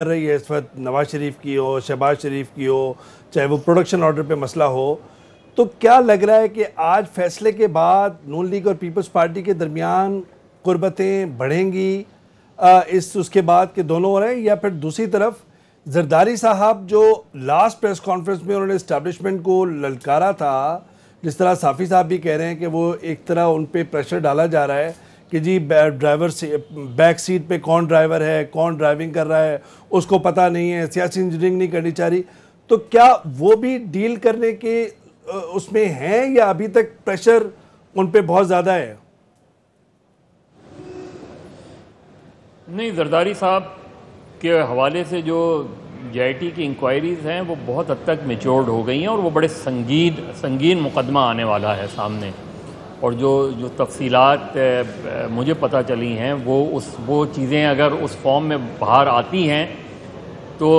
कर रही है इस वक्त नवाज शरीफ की हो, शहबाज शरीफ की हो, चाहे वो प्रोडक्शन ऑर्डर पे मसला हो, तो क्या लग रहा है कि आज फैसले के बाद नून लीग और पीपल्स पार्टी के दरमियान कुर्बतें बढ़ेंगी उसके बाद के दोनों हो रहे हैं, या फिर दूसरी तरफ जरदारी साहब जो लास्ट प्रेस कॉन्फ्रेंस में उन्होंने इस्टेब्लिशमेंट को ललकारा था, जिस तरह साफ़ी साहब भी कह रहे हैं कि वो एक तरह उन पे प्रेशर डाला जा रहा है कि जी ड्राइवर से बैक सीट पे कौन ड्राइवर है, कौन ड्राइविंग कर रहा है, उसको पता नहीं है, सियासी इंजीनियरिंग नहीं करनी चाह रही, तो क्या वो भी डील करने के उसमें हैं या अभी तक प्रेशर उन पे बहुत ज़्यादा है? नहीं, जरदारी साहब के हवाले से जो JIT की इंक्वायरीज़ हैं वो बहुत हद तक मेच्योर्ड हो गई हैं और वो बड़े संगीन मुकदमा आने वाला है सामने। और जो तफसीलात मुझे पता चली हैं वो चीज़ें अगर उस फॉर्म में बाहर आती हैं तो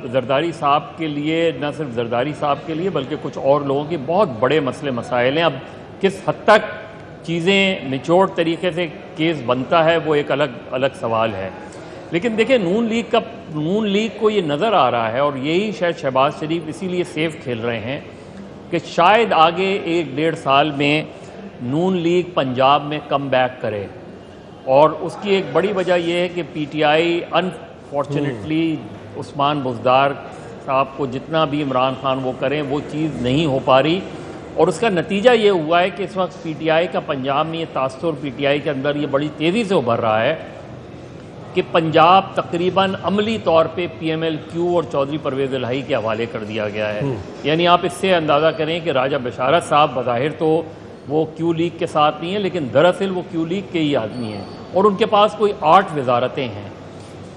जरदारी साहब के लिए, न सिर्फ जरदारी साहब के लिए बल्कि कुछ और लोगों के बहुत बड़े मसले मसाइल हैं। अब किस हद तक चीज़ें मेच्योर तरीके से केस बनता है वो एक अलग सवाल है। लेकिन देखिए, नून लीग को ये नज़र आ रहा है और यही शायद शहबाज शरीफ इसीलिए सेफ खेल रहे हैं कि शायद आगे 1-1.5 साल में नून लीग पंजाब में कम बैक करे। और उसकी एक बड़ी वजह यह है कि PTI अनफॉर्चुनेटली उस्मान बुज़दार साहब को जितना भी इमरान खान वो करें वो चीज़ नहीं हो पा रही। और उसका नतीजा ये हुआ है कि इस वक्त PTI का पंजाब में ये तासुर PTI के अंदर ये बड़ी तेज़ी से उभर रहा है कि पंजाब तकरीबन अमली तौर पे PMLQ और चौधरी परवेज़ इलाही के हवाले कर दिया गया है। यानी आप इससे अंदाज़ा करें कि राजा बशारत साहब बज़ाहिर तो वो Q लीग के साथ नहीं है, लेकिन दरअसल वो Q लीग के ही आदमी हैं और उनके पास कोई 8 वजारतें हैं।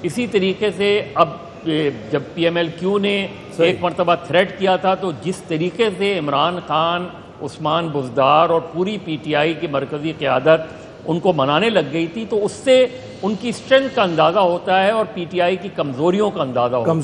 इसी तरीके से अब जब PMLQ ने एक मरतबा थ्रेट किया था तो जिस तरीके से इमरान खान, उस्मान बुज़दार और पूरी PTI की मरकज़ी क़यादत उनको मनाने लग गई थी, तो उससे उनकी स्ट्रेंथ का अंदाज़ा होता है और PTI की कमज़ोरियों का अंदाज़ा होता है।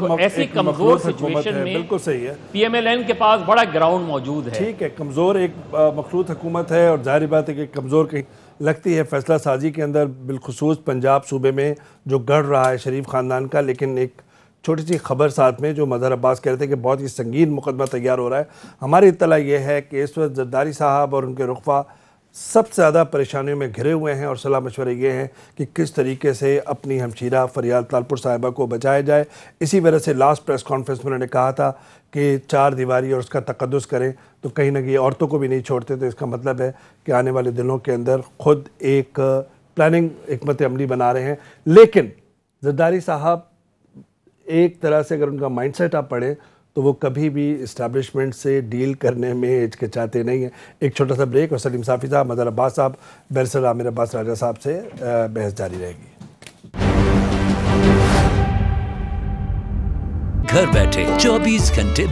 तो ऐसी कमज़ोर सिचुएशन में बिल्कुल सही है, PMLN के पास बड़ा ग्राउंड मौजूद है। ठीक है, कमज़ोर एक मखलूत हुकूमत है और ज़ाहिर बात है कि कमज़ोर कहीं लगती है फैसला साजी के अंदर, बिलखुसूस पंजाब सूबे में जो गढ़ रहा है शरीफ ख़ानदान का। लेकिन एक छोटी सी खबर साथ में, जो मज़हर अब्बास कह रहे थे कि बहुत ही संगीन मुकदमा तैयार हो रहा है, हमारी इत्तला ये है कि इस वक्त जरदारी साहब और उनके रुखबा सबसे ज़्यादा परेशानियों में घिरे हुए हैं और सलाह मशवरे ये हैं कि किस तरीके से अपनी हमशीरा फरियाद तालपुर साहिबा को बचाया जाए। इसी वजह से लास्ट प्रेस कॉन्फ्रेंस में उन्होंने कहा था कि 4 दीवारी और उसका तक़द्दुस करें, तो कहीं ना कहीं औरतों को भी नहीं छोड़ते। तो इसका मतलब है कि आने वाले दिनों के अंदर ख़ुद एक प्लानिंग हिकमत अमली बना रहे हैं। लेकिन जरदारी साहब एक तरह से अगर उनका माइंडसेट आप पढ़ें तो वो कभी भी इस्टेब्लिशमेंट से डील करने में हिचकिचाते नहीं हैं। एक छोटा सा ब्रेक और सलीम साफ़ी साहब, मज़हर अब्बास साहब, बैरिस्टर आमिर अब्बास राजा साहब से बहस जारी रहेगी। घर बैठे 24 घंटे